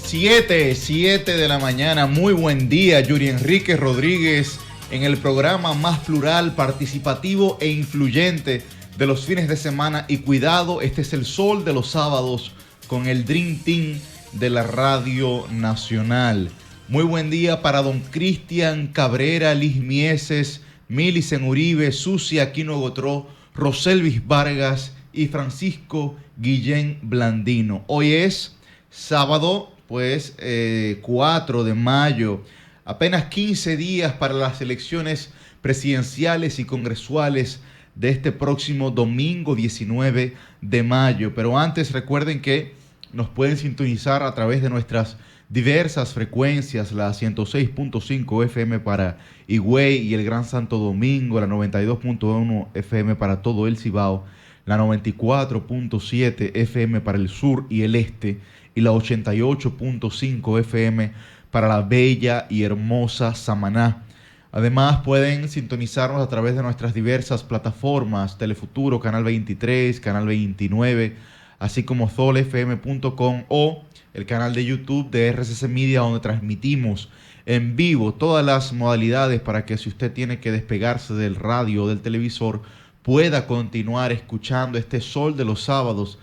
7 de la mañana. Muy buen día, Yuri Enrique Rodríguez, en el programa más plural, participativo e influyente de los fines de semana. Y cuidado, este es el sol de los sábados con el Dream Team de la Radio Nacional. Muy buen día para don Cristian Cabrera, Liz Mieses, Milicen Uribe, Susi Aquino Gotró, Roselvis Vargas y Francisco Guillén Blandino. Hoy es sábado, 4 de mayo, apenas 15 días para las elecciones presidenciales y congresuales de este próximo domingo 19 de mayo. Pero antes recuerden que nos pueden sintonizar a través de nuestras diversas frecuencias, la 106.5 FM para Higüey y el Gran Santo Domingo, la 92.1 FM para todo el Cibao, la 94.7 FM para el sur y el este y la 88.5 FM para la bella y hermosa Samaná. Además pueden sintonizarnos a través de nuestras diversas plataformas, Telefuturo, Canal 23, Canal 29, así como solfm.com o el canal de YouTube de RCC Media, donde transmitimos en vivo todas las modalidades para que si usted tiene que despegarse del radio o del televisor, pueda continuar escuchando este sol de los sábados,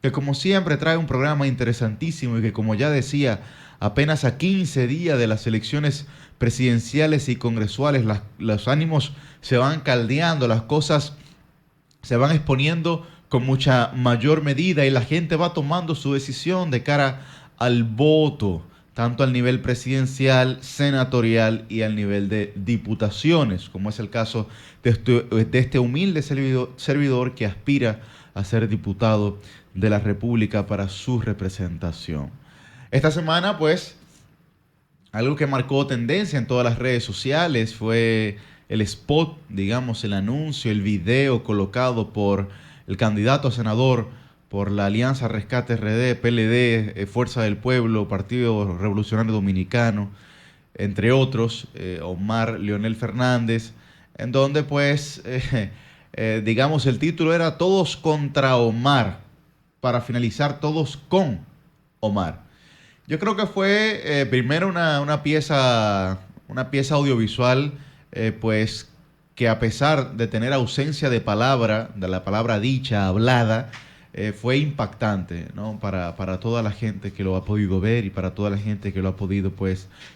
que como siempre trae un programa interesantísimo y que, como ya decía, apenas a 15 días de las elecciones presidenciales y congresuales, los ánimos se van caldeando, las cosas se van exponiendo con mucha mayor medida y la gente va tomando su decisión de cara al voto, tanto al nivel presidencial, senatorial y al nivel de diputaciones, como es el caso de este humilde servidor que aspira a ser diputado de la República para su representación. Esta semana, algo que marcó tendencia en todas las redes sociales fue el spot, digamos, el anuncio, el video colocado por el candidato a senador por la Alianza Rescate RD, PLD, Fuerza del Pueblo, Partido Revolucionario Dominicano, entre otros, Omar Leonel Fernández, en donde digamos, el título era Todos contra Omar, para finalizar todos con Omar. Yo creo que fue primero una pieza audiovisual, que a pesar de tener ausencia de la palabra dicha, hablada, fue impactante, ¿no? Para toda la gente que lo ha podido ver y para toda la gente que lo ha podido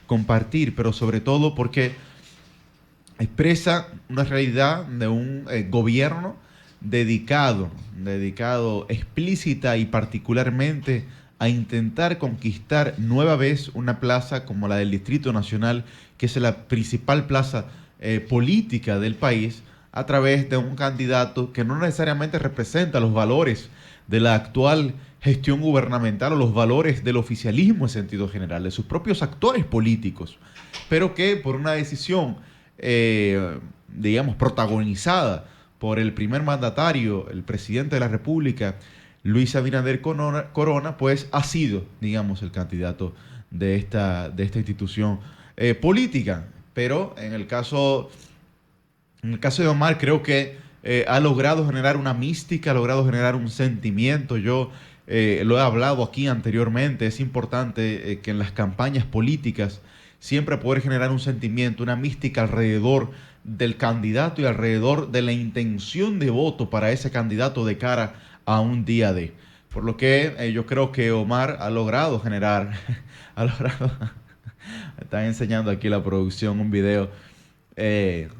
compartir, pero sobre todo porque expresa una realidad de un gobierno dedicado explícita y particularmente a intentar conquistar nueva vez una plaza como la del Distrito Nacional, que es la principal plaza política del país, a través de un candidato que no necesariamente representa los valores de la actual gestión gubernamental o los valores del oficialismo en sentido general, de sus propios actores políticos, pero que por una decisión, digamos, protagonizada por el primer mandatario, el presidente de la República, Luis Abinader Corona, ha sido, digamos, el candidato de esta institución política. Pero en el caso de Omar, creo que ha logrado generar una mística, ha logrado generar un sentimiento. Yo lo he hablado aquí anteriormente, es importante que en las campañas políticas siempre poder generar un sentimiento, una mística alrededor del candidato y alrededor de la intención de voto para ese candidato de cara a un día de. Por lo que yo creo que Omar ha logrado generar, me están enseñando aquí la producción un video.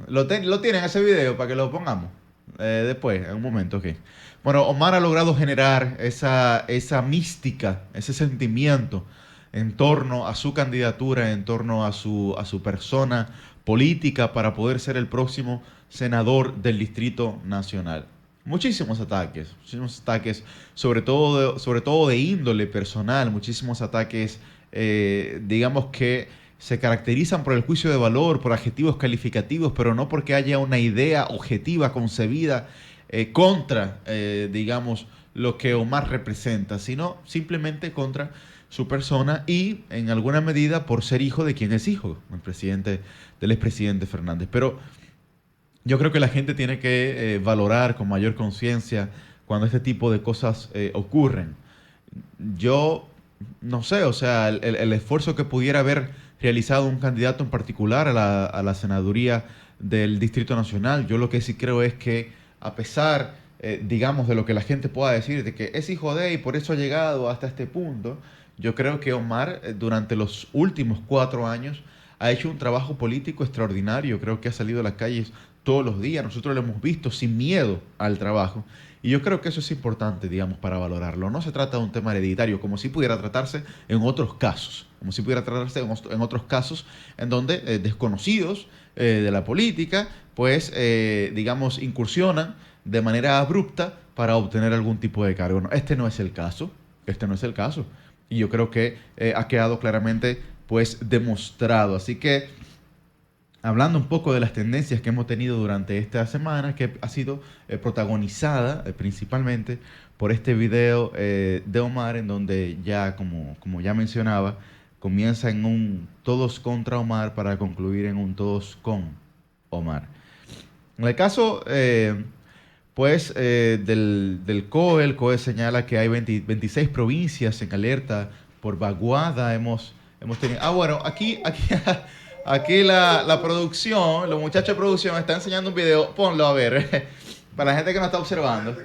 Lo tienen ese video para que lo pongamos después, en un momento. Okay. Bueno, Omar ha logrado generar esa mística, ese sentimiento en torno a su candidatura, en torno a su persona política para poder ser el próximo senador del Distrito Nacional. Muchísimos ataques, sobre todo de índole personal, muchísimos ataques, digamos que se caracterizan por el juicio de valor, por adjetivos calificativos, pero no porque haya una idea objetiva concebida contra, digamos, lo que Omar representa, sino simplemente contra su persona y, en alguna medida, por ser hijo de quien es hijo, del expresidente Fernández. Pero yo creo que la gente tiene que valorar con mayor conciencia cuando este tipo de cosas ocurren. Yo no sé, o sea, el esfuerzo que pudiera haber realizado un candidato en particular a la senaduría del Distrito Nacional. Yo lo que sí creo es que a pesar, digamos, de lo que la gente pueda decir, de que es hijo de y por eso ha llegado hasta este punto, yo creo que Omar durante los últimos 4 años ha hecho un trabajo político extraordinario. Creo que ha salido a las calles todos los días. Nosotros lo hemos visto sin miedo al trabajo. Y yo creo que eso es importante, digamos, para valorarlo. No se trata de un tema hereditario, como si pudiera tratarse en otros casos. Como si pudiera tratarse en otros casos en donde desconocidos de la política, pues, digamos, incursionan de manera abrupta para obtener algún tipo de cargo. No, este no es el caso. Este no es el caso. Y yo creo que ha quedado claramente, pues, demostrado. Así que, hablando un poco de las tendencias que hemos tenido durante esta semana, que ha sido protagonizada principalmente por este video de Omar, en donde ya, como ya mencionaba, comienza en un todos contra Omar para concluir en un todos con Omar. En el caso, pues, del COE, el COE señala que hay 26 provincias en alerta por vaguada. Hemos tenido... Ah, bueno, aquí la producción, los muchachos de producción están enseñando un video. Ponlo a ver, para la gente que no está observando.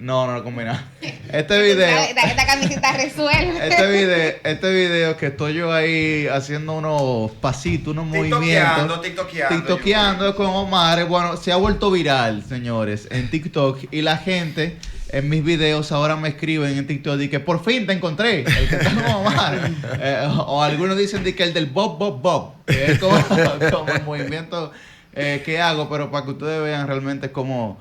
No combina. Este video. Esta camiseta resuelve. Este video que estoy yo ahí haciendo unos pasitos, unos movimientos. TikTokeando con Omar. Bueno, se ha vuelto viral, señores, en TikTok. Y la gente en mis videos ahora me escriben en TikTok y que por fin te encontré, el que está con Omar. O algunos dicen que el del Bob, que es como el movimiento que hago, pero para que ustedes vean realmente cómo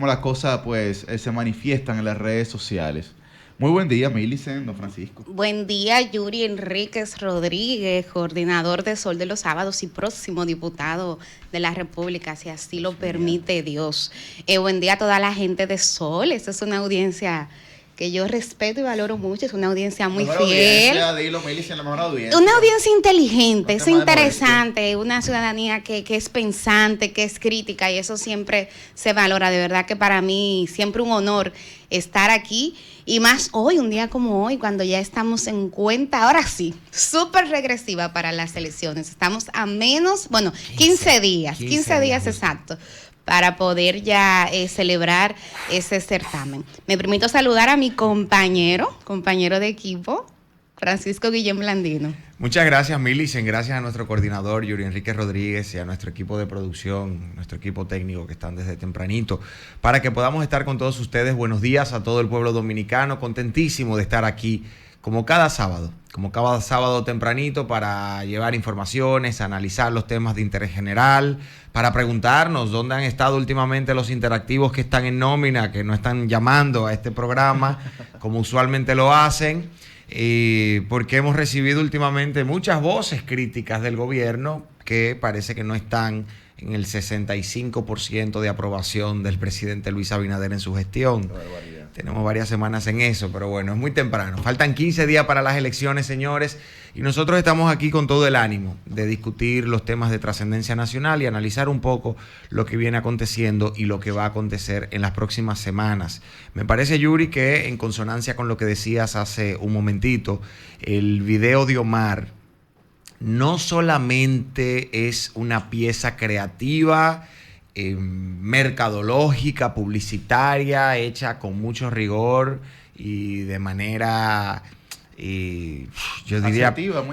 las cosas, pues, se manifiestan en las redes sociales. Muy buen día, Millicent, don Francisco. Buen día, Yuri Enríquez Rodríguez, coordinador de Sol de los Sábados y próximo diputado de la República, si así lo permite Dios. Buen día a toda la gente de Sol. Esta es una audiencia que yo respeto y valoro mucho. Es una audiencia muy fiel. Una audiencia inteligente, es interesante, una ciudadanía que es pensante, que es crítica, y eso siempre se valora. De verdad que para mí siempre un honor estar aquí, y más hoy, un día como hoy, cuando ya estamos en cuenta, ahora sí, súper regresiva para las elecciones. Estamos a menos, 15 días exacto, para poder ya celebrar ese certamen. Me permito saludar a mi compañero de equipo, Francisco Guillén Blandino. Muchas gracias, Millicent. Gracias a nuestro coordinador, Yuri Enríquez Rodríguez, y a nuestro equipo de producción, nuestro equipo técnico que están desde tempranito, para que podamos estar con todos ustedes. Buenos días a todo el pueblo dominicano. Contentísimo de estar aquí, como cada sábado tempranito, para llevar informaciones, analizar los temas de interés general, para preguntarnos dónde han estado últimamente los interactivos que están en nómina, que no están llamando a este programa como usualmente lo hacen. Porque hemos recibido últimamente muchas voces críticas del gobierno que parece que no están en el 65% de aprobación del presidente Luis Abinader en su gestión. Tenemos varias semanas en eso, pero bueno, es muy temprano. Faltan 15 días para las elecciones, señores, y nosotros estamos aquí con todo el ánimo de discutir los temas de trascendencia nacional y analizar un poco lo que viene aconteciendo y lo que va a acontecer en las próximas semanas. Me parece, Yuri, que en consonancia con lo que decías hace un momentito, el video de Omar no solamente es una pieza creativa, mercadológica, publicitaria, hecha con mucho rigor y de manera, asertiva,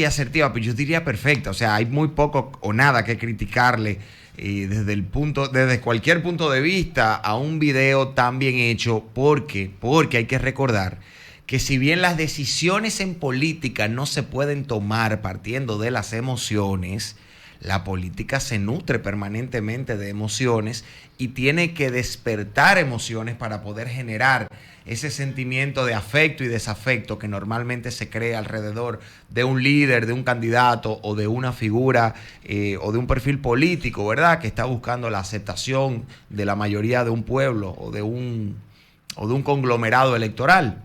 asertiva, pero yo diría perfecta. O sea, hay muy poco o nada que criticarle desde cualquier punto de vista a un video tan bien hecho, porque hay que recordar que si bien las decisiones en política no se pueden tomar partiendo de las emociones, la política se nutre permanentemente de emociones y tiene que despertar emociones para poder generar ese sentimiento de afecto y desafecto que normalmente se crea alrededor de un líder, de un candidato o de una figura o de un perfil político, ¿verdad?, que está buscando la aceptación de la mayoría de un pueblo o de un conglomerado electoral.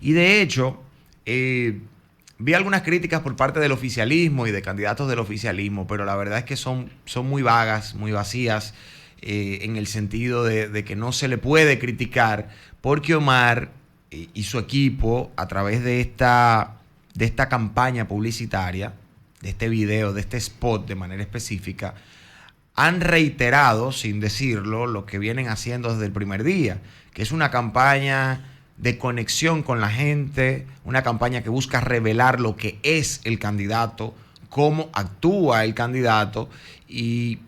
Y de hecho, vi algunas críticas por parte del oficialismo y de candidatos del oficialismo, pero la verdad es que son muy vagas, muy vacías, en el sentido de que no se le puede criticar, porque Omar y su equipo, a través de esta campaña publicitaria, de este video, de este spot de manera específica, han reiterado, sin decirlo, lo que vienen haciendo desde el primer día, que es una campaña de conexión con la gente, una campaña que busca revelar lo que es el candidato, cómo actúa el candidato, y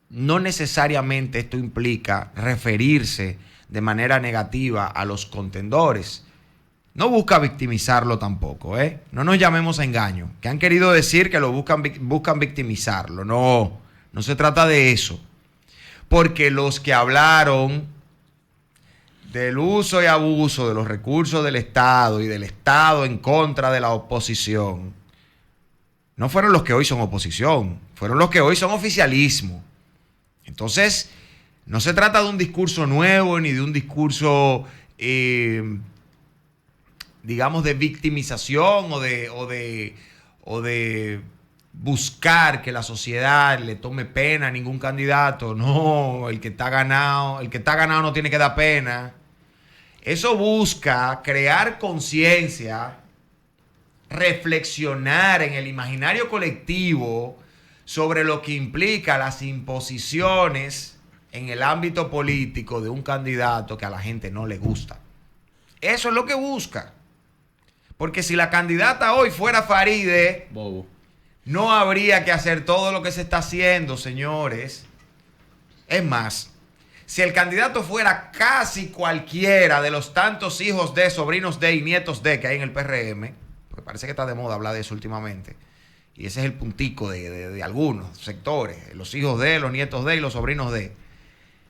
no necesariamente esto implica referirse de manera negativa a los contendores. No busca victimizarlo tampoco, ¿eh? No nos llamemos a engaño, que han querido decir que lo buscan victimizarlo. No se trata de eso. Porque los que hablaron del uso y abuso de los recursos del Estado y del Estado en contra de la oposición, no fueron los que hoy son oposición, fueron los que hoy son oficialismo. Entonces, no se trata de un discurso nuevo ni de un discurso, digamos, de victimización o de buscar que la sociedad le tome pena a ningún candidato. No, el que está ganado no tiene que dar pena. Eso busca crear conciencia, reflexionar en el imaginario colectivo sobre lo que implica las imposiciones en el ámbito político de un candidato que a la gente no le gusta. Eso es lo que busca. Porque si la candidata hoy fuera Faride, bobo, no habría que hacer todo lo que se está haciendo, señores. Es más, si el candidato fuera casi cualquiera de los tantos hijos de, sobrinos de y nietos de que hay en el PRM, porque parece que está de moda hablar de eso últimamente, y ese es el puntico de algunos sectores, los hijos de, los nietos de y los sobrinos de.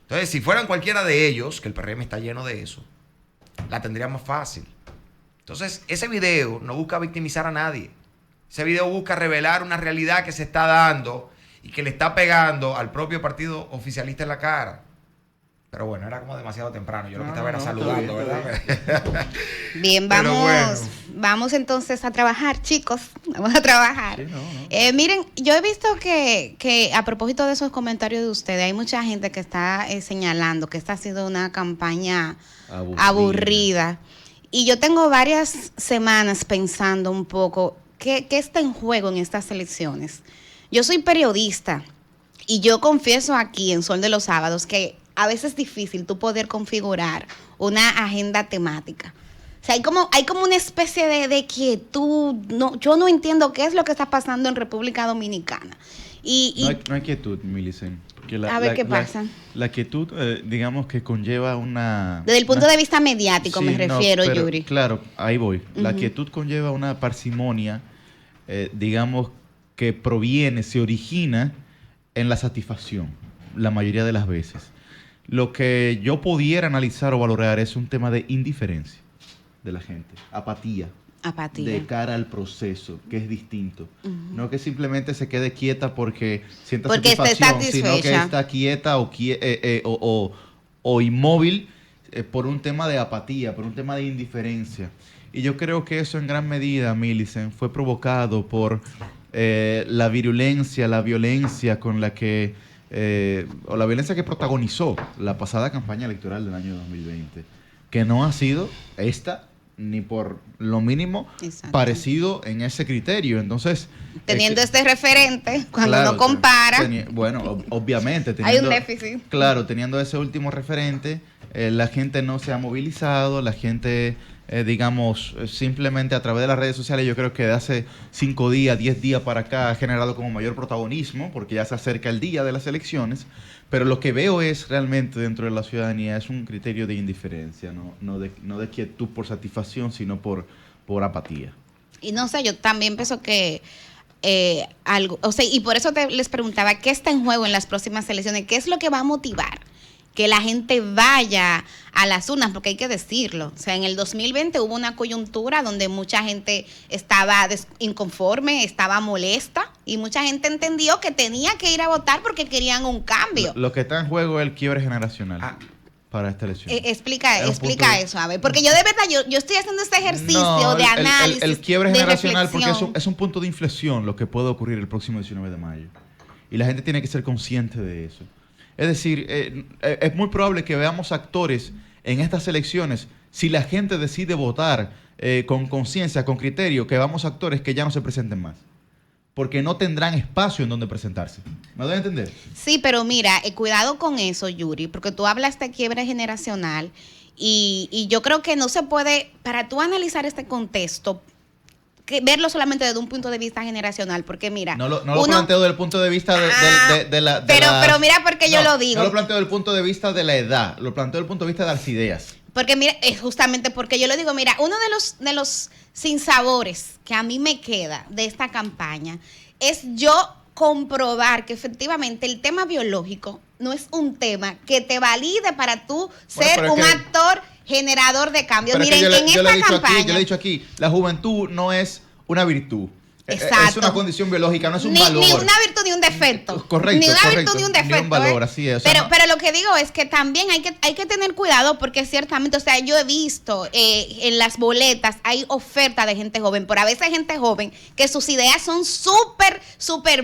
Entonces, si fueran cualquiera de ellos, que el PRM está lleno de eso, la tendría más fácil. Entonces, ese video no busca victimizar a nadie. Ese video busca revelar una realidad que se está dando y que le está pegando al propio partido oficialista en la cara. Pero bueno, era como demasiado temprano. Yo lo que estaba era saludando, ¿verdad? Bien, vamos entonces a trabajar, chicos. Vamos a trabajar. Sí, miren, yo he visto que a propósito de esos comentarios de ustedes, hay mucha gente que está señalando que esta ha sido una campaña aburrida. Y yo tengo varias semanas pensando un poco qué está en juego en estas elecciones. Yo soy periodista y yo confieso aquí en Sol de los Sábados que a veces es difícil tú poder configurar una agenda temática. O sea, hay como una especie de quietud. Yo no entiendo qué es lo que está pasando en República Dominicana. No hay quietud, Millicent. A ver qué pasa. La quietud, digamos que conlleva una... Desde el punto de vista mediático, sí, me refiero, pero, Yuri. Claro, ahí voy. La quietud conlleva una parsimonia, digamos, que se origina en la satisfacción, la mayoría de las veces. Lo que yo pudiera analizar o valorar es un tema de indiferencia de la gente, apatía. De cara al proceso, que es distinto. No que simplemente se quede quieta porque sienta satisfacción, sino que está quieta o inmóvil por un tema de apatía, por un tema de indiferencia. Y yo creo que eso en gran medida, Millicent, fue provocado por la virulencia, la violencia con la que, o la violencia que protagonizó la pasada campaña electoral del año 2020, que no ha sido esta ni por lo mínimo parecido en ese criterio. Entonces, teniendo este referente, cuando uno compara, obviamente hay un déficit. Claro, teniendo ese último referente, la gente no se ha movilizado, la gente, digamos, simplemente a través de las redes sociales, yo creo que de hace 5 días, 10 días para acá ha generado como mayor protagonismo, porque ya se acerca el día de las elecciones. Pero lo que veo es realmente dentro de la ciudadanía es un criterio de indiferencia, no de quietud por satisfacción, sino por apatía. Y no sé, yo también pienso que algo, o sea, y por eso les preguntaba qué está en juego en las próximas elecciones, qué es lo que va a motivar que la gente vaya a las urnas, porque hay que decirlo. O sea, en el 2020 hubo una coyuntura donde mucha gente estaba inconforme, estaba molesta, y mucha gente entendió que tenía que ir a votar porque querían un cambio. Lo que está en juego es el quiebre generacional para esta elección. Explica eso, a ver, porque yo de verdad, yo estoy haciendo este ejercicio de análisis, el quiebre generacional, porque es un punto de inflexión lo que puede ocurrir el próximo 19 de mayo. Y la gente tiene que ser consciente de eso. Es decir, es muy probable que veamos actores en estas elecciones si la gente decide votar con conciencia, con criterio, que vamos a actores que ya no se presenten más? Porque no tendrán espacio en donde presentarse. ¿Me doy a entender? Sí, pero mira, cuidado con eso, Yuri, porque tú hablas de quiebre generacional y yo creo que no se puede, para tú analizar este contexto, verlo solamente desde un punto de vista generacional, porque mira... No lo planteo desde el punto de vista pero mira por qué yo lo digo. No lo planteo desde el punto de vista de la edad, lo planteo desde el punto de vista de las ideas. Porque mira, es justamente porque yo lo digo, mira, uno de los sinsabores que a mí me queda de esta campaña es yo comprobar que efectivamente el tema biológico no es un tema que te valide para tú ser un actor generador de cambios. Miren, en esta campaña... Yo le he dicho aquí, la juventud no es una virtud. Exacto. Es una condición biológica, no es un valor. Ni una virtud ni un defecto. Correcto. Ni una virtud ni un defecto. Ni un valor, así es. Pero lo que digo es que también hay que tener cuidado porque ciertamente, o sea, yo he visto en las boletas hay oferta de gente joven, pero a veces hay gente joven que sus ideas son súper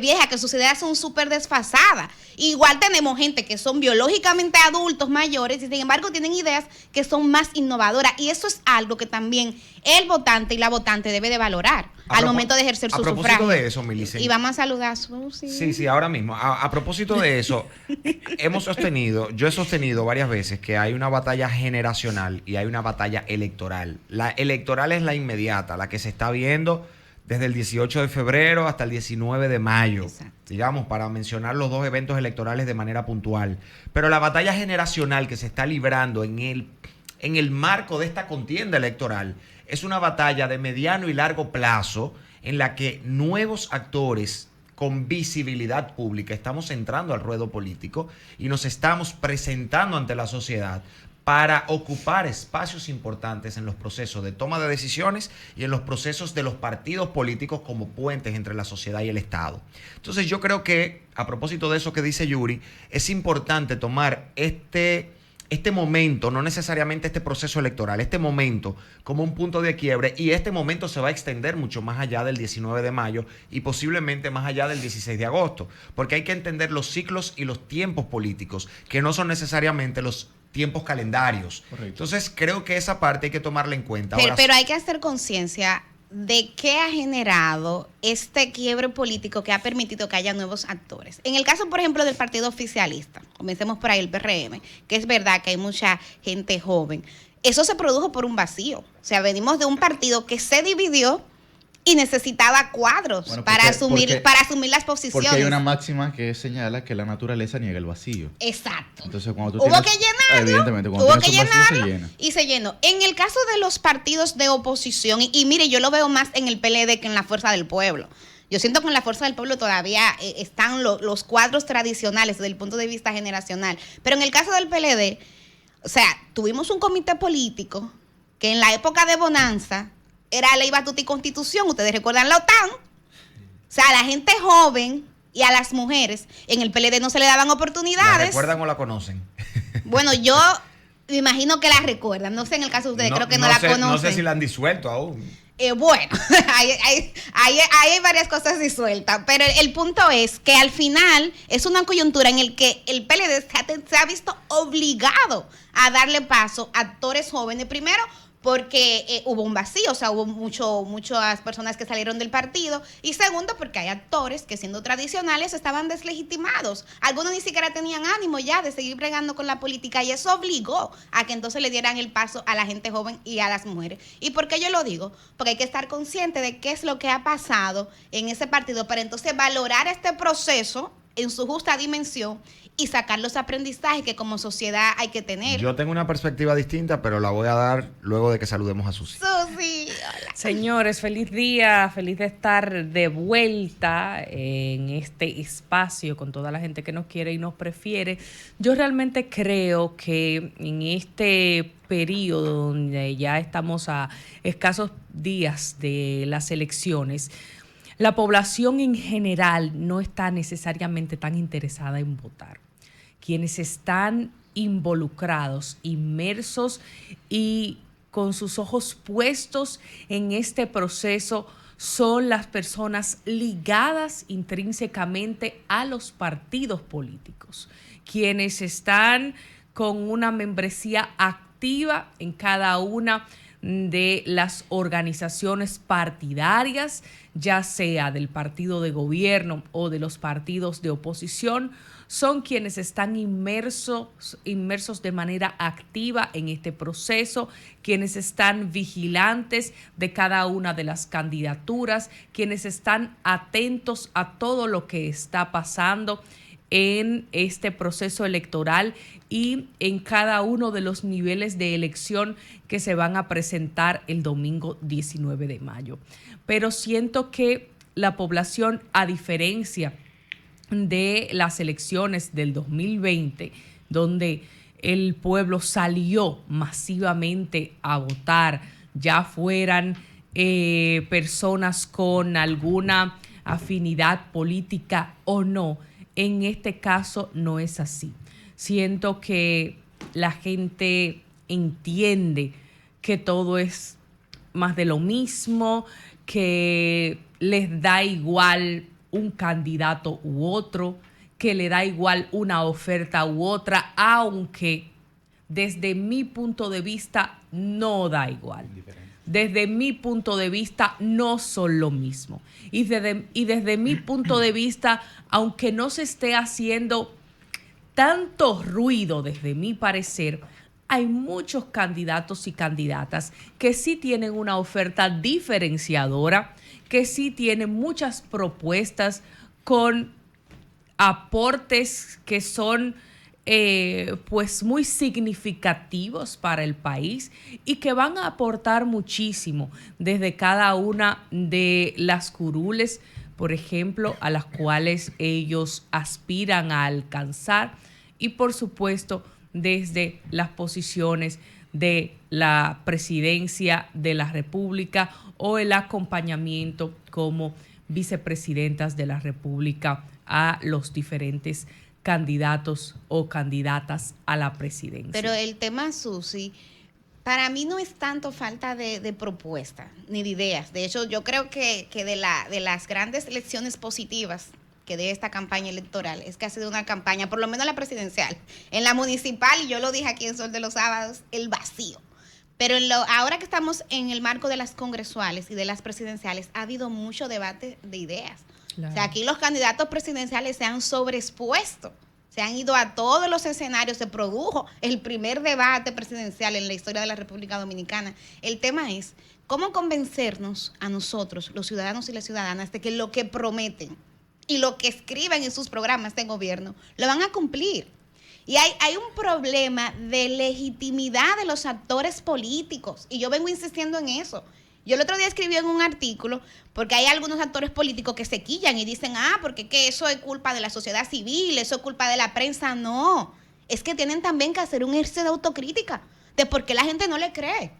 viejas, que sus ideas son súper desfasadas. Igual tenemos gente que son biológicamente adultos mayores y sin embargo tienen ideas que son más innovadoras y eso es algo que también el votante y la votante debe de valorar al momento de ejercer su sufragio. A propósito de eso, Milicen. Y vamos a saludar a Susi. Sí, ahora mismo. A propósito de eso, yo he sostenido varias veces que hay una batalla generacional y hay una batalla electoral. La electoral es la inmediata, la que se está viendo desde el 18 de febrero hasta el 19 de mayo. Exacto. Digamos, para mencionar los dos eventos electorales de manera puntual. Pero la batalla generacional que se está librando en el marco de esta contienda electoral es una batalla de mediano y largo plazo en la que nuevos actores con visibilidad pública estamos entrando al ruedo político y nos estamos presentando ante la sociedad para ocupar espacios importantes en los procesos de toma de decisiones y en los procesos de los partidos políticos como puentes entre la sociedad y el Estado. Entonces yo creo que, a propósito de eso que dice Yuri, es importante tomar este momento, no necesariamente este proceso electoral, este momento como un punto de quiebre, y este momento se va a extender mucho más allá del 19 de mayo y posiblemente más allá del 16 de agosto, porque hay que entender los ciclos y los tiempos políticos, que no son necesariamente los tiempos calendarios. Correcto. Entonces creo que esa parte hay que tomarla en cuenta. Pero hay que hacer conciencia de qué ha generado este quiebre político que ha permitido que haya nuevos actores. En el caso, por ejemplo, del partido oficialista, comencemos por ahí, el PRM, que es verdad que hay mucha gente joven, eso se produjo por un vacío. O sea, venimos de un partido que se dividió y necesitaba cuadros para asumir las posiciones. Porque hay una máxima que señala que la naturaleza niega el vacío. Exacto. Entonces, cuando tú hubo que llenarlo, evidentemente, cuando hubo que llenarlo, se llena. y se llenó. En el caso de los partidos de oposición, y mire, yo lo veo más en el PLD que en la Fuerza del Pueblo. Yo siento que en la Fuerza del Pueblo todavía están los cuadros tradicionales desde el punto de vista generacional. Pero en el caso del PLD, o sea, tuvimos un comité político que en la época de bonanza era ley, batuta y constitución. Ustedes recuerdan la OTAN. O sea, a la gente joven y a las mujeres en el PLD no se le daban oportunidades. ¿La recuerdan o la conocen? Bueno, yo me imagino que la recuerdan. No sé en el caso de ustedes, creo que no la conocen. No sé si la han disuelto aún. Bueno, hay varias cosas disueltas, pero el punto es que al final es una coyuntura en el que el PLD se ha visto obligado a darle paso a actores jóvenes, primero porque hubo un vacío, o sea, hubo muchas personas que salieron del partido, y segundo, porque hay actores que siendo tradicionales estaban deslegitimados. Algunos ni siquiera tenían ánimo ya de seguir bregando con la política, y eso obligó a que entonces le dieran el paso a la gente joven y a las mujeres. ¿Y por qué yo lo digo? Porque hay que estar consciente de qué es lo que ha pasado en ese partido para entonces valorar este proceso en su justa dimensión y sacar los aprendizajes que como sociedad hay que tener. Yo tengo una perspectiva distinta, pero la voy a dar luego de que saludemos a Susi. Susi, hola. Señores, feliz día, feliz de estar de vuelta en este espacio con toda la gente que nos quiere y nos prefiere. Yo realmente creo que en este periodo donde ya estamos a escasos días de las elecciones, la población en general no está necesariamente tan interesada en votar. Quienes están involucrados, inmersos y con sus ojos puestos en este proceso son las personas ligadas intrínsecamente a los partidos políticos, quienes están con una membresía activa activa en cada una de las organizaciones partidarias, ya sea del partido de gobierno o de los partidos de oposición, son quienes están inmersos de manera activa en este proceso, quienes están vigilantes de cada una de las candidaturas, quienes están atentos a todo lo que está pasando en este proceso electoral y en cada uno de los niveles de elección que se van a presentar el domingo 19 de mayo. Pero siento que la población, a diferencia de las elecciones del 2020, donde el pueblo salió masivamente a votar, ya fueran personas con alguna afinidad política o no, en este caso no es así. Siento que la gente entiende que todo es más de lo mismo, que les da igual un candidato u otro, que le da igual una oferta u otra, aunque desde mi punto de vista no da igual. Desde mi punto de vista no son lo mismo. Y desde mi punto de vista, aunque no se esté haciendo tanto ruido desde mi parecer, hay muchos candidatos y candidatas que sí tienen una oferta diferenciadora, que sí tienen muchas propuestas con aportes que son pues muy significativos para el país y que van a aportar muchísimo desde cada una de las curules, por ejemplo, a las cuales ellos aspiran a alcanzar, y por supuesto desde las posiciones de la presidencia de la República o el acompañamiento como vicepresidentas de la República a los diferentes candidatos o candidatas a la presidencia. Pero el tema, Susi, para mí no es tanto falta de propuesta ni de ideas. De hecho, yo creo que de las grandes lecciones positivas que de esta campaña electoral es que ha sido una campaña, por lo menos la presidencial, en la municipal, y yo lo dije aquí en Sol de los Sábados, el vacío. Pero ahora que estamos en el marco de las congresuales y de las presidenciales, ha habido mucho debate de ideas. Claro. O sea, aquí los candidatos presidenciales se han sobreexpuesto, se han ido a todos los escenarios, se produjo el primer debate presidencial en la historia de la República Dominicana. El tema es cómo convencernos a nosotros, los ciudadanos y las ciudadanas, de que lo que prometen y lo que escriben en sus programas de gobierno lo van a cumplir. Y hay un problema de legitimidad de los actores políticos, y yo vengo insistiendo en eso. Yo el otro día escribí en un artículo, porque hay algunos actores políticos que se quillan y dicen, porque que eso es culpa de la sociedad civil, eso es culpa de la prensa. No, es que tienen también que hacer un ejercicio de autocrítica de por qué la gente no le cree,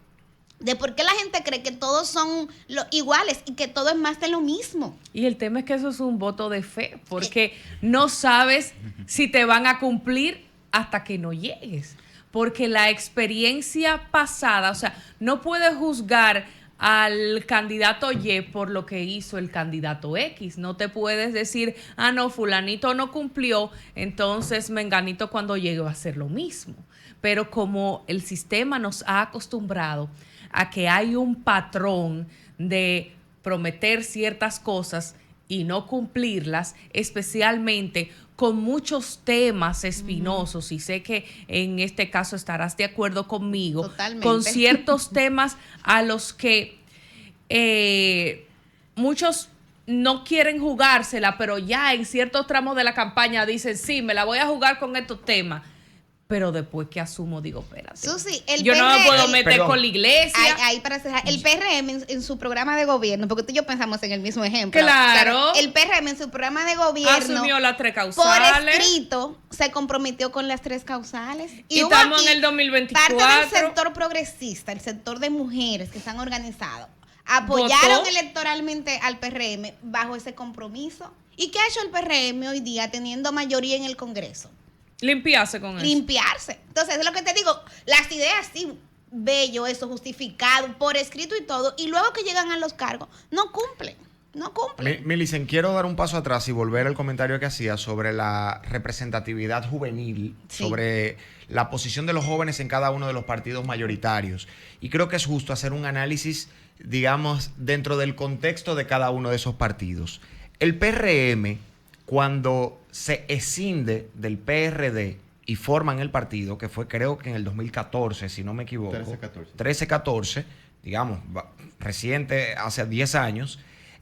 de por qué la gente cree que todos son iguales y que todo es más de lo mismo. Y el tema es que eso es un voto de fe, porque no sabes si te van a cumplir hasta que no llegues. Porque la experiencia pasada, o sea, no puedes juzgar al candidato Y por lo que hizo el candidato X. No te puedes decir, no, fulanito no cumplió, entonces menganito cuando llegue va a hacer lo mismo. Pero como el sistema nos ha acostumbrado a que hay un patrón de prometer ciertas cosas y no cumplirlas, especialmente con muchos temas espinosos, y sé que en este caso estarás de acuerdo conmigo, totalmente, con ciertos temas a los que muchos no quieren jugársela, pero ya en ciertos tramos de la campaña dicen, sí, me la voy a jugar con estos temas. Pero después que asumo, digo, espérate. Susi, yo no me puedo meter con la iglesia. Ahí para cerrar, el PRM en su programa de gobierno, porque tú y yo pensamos en el mismo ejemplo. Claro. El PRM en su programa de gobierno asumió las 3 causales. Por escrito se comprometió con las 3 causales. Y estamos en el 2024. Parte del sector progresista, el sector de mujeres que están organizados, apoyaron electoralmente al PRM bajo ese compromiso. ¿Y qué ha hecho el PRM hoy día teniendo mayoría en el Congreso? Limpiarse con eso. Limpiarse. Entonces, es lo que te digo, las ideas sí, bello eso, justificado, por escrito y todo, y luego que llegan a los cargos, no cumplen. no cumple. Milicen, quiero dar un paso atrás y volver al comentario que hacía sobre la representatividad juvenil, sobre la posición de los jóvenes en cada uno de los partidos mayoritarios. Y creo que es justo hacer un análisis, digamos, dentro del contexto de cada uno de esos partidos. El PRM, cuando se escinde del PRD y forman el partido, que fue creo que en el 2014, si no me equivoco. 13-14, digamos, reciente, hace 10 años,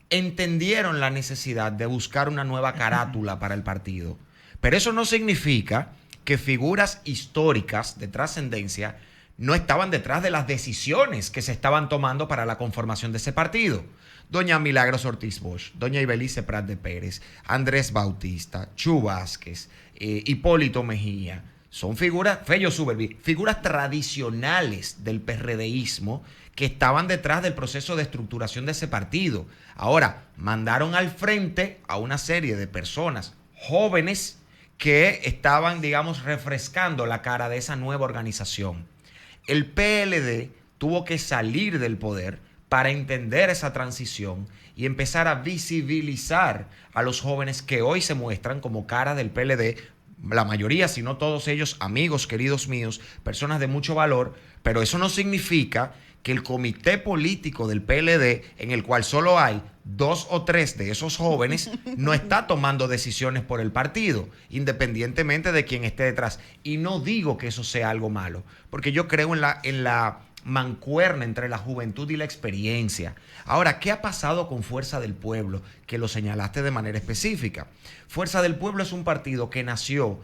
entendieron la necesidad de buscar una nueva carátula para el partido. Pero eso no significa que figuras históricas de trascendencia no estaban detrás de las decisiones que se estaban tomando para la conformación de ese partido. Doña Milagros Ortiz Bosch, doña Ibelice Prat de Pérez, Andrés Bautista, Chu Vázquez, Hipólito Mejía, son figuras, Fello Suberví, figuras tradicionales del PRDismo que estaban detrás del proceso de estructuración de ese partido. Ahora, mandaron al frente a una serie de personas jóvenes que estaban, digamos, refrescando la cara de esa nueva organización. El PLD tuvo que salir del poder para entender esa transición y empezar a visibilizar a los jóvenes que hoy se muestran como cara del PLD, la mayoría, si no todos ellos, amigos, queridos míos, personas de mucho valor, pero eso no significa que el comité político del PLD, en el cual solo hay 2 o 3 de esos jóvenes, no está tomando decisiones por el partido, independientemente de quién esté detrás. Y no digo que eso sea algo malo, porque yo creo en la mancuerna entre la juventud y la experiencia. Ahora, ¿qué ha pasado con Fuerza del Pueblo? Que lo señalaste de manera específica. Fuerza del Pueblo es un partido que nació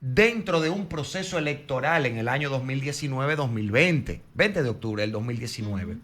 dentro de un proceso electoral en el año 2019-2020, 20 de octubre del 2019.